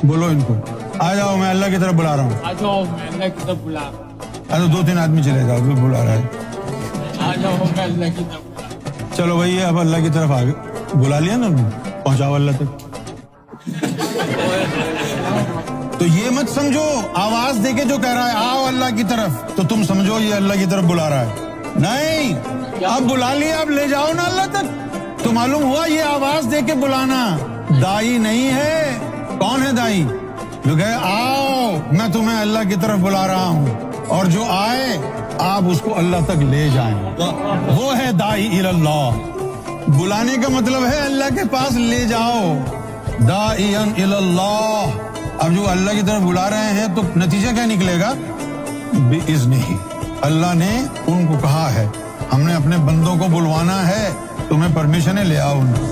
بولو ان کو آ جاؤ میں اللہ کی طرف بلا رہا ہوں. آ جاؤ میں اللہ کی طرف بلا رہا ہوں. 2-3 آدمی چلے جاؤ بھی بلا رہا ہے. آ جاؤ میں اللہ کی طرف بلا رہا ہوں. چلو بھائی اب اللہ کی طرف آگے بلا لیا نا پہنچاؤ اللہ تک. تو یہ مت سمجھو آواز دے کے جو کہہ رہا ہے آؤ اللہ کی طرف تو تم سمجھو یہ اللہ کی طرف بلا رہا ہے. نہیں, اب بلا لیا اب لے جاؤ نا اللہ تک. تو معلوم ہوا یہ آواز دے کے بلانا دائی نہیں ہے. کون ہے دائی؟ جو کہے آؤ میں تمہیں اللہ کی طرف بلا رہا ہوں اور جو آئے آپ اس کو اللہ تک لے جائیں, وہ ہے دائی اللہ. بلانے کا مطلب ہے اللہ کے پاس لے جاؤ. داعیًا الی اللہ. اب جو اللہ کی طرف بلا رہے ہیں تو نتیجہ کیا نکلے گا؟ بِإِذْنِهِ. اللہ نے ان کو کہا ہے ہم نے اپنے بندوں کو بلوانا ہے, تمہیں پرمیشن ہے لے آؤ ان کو.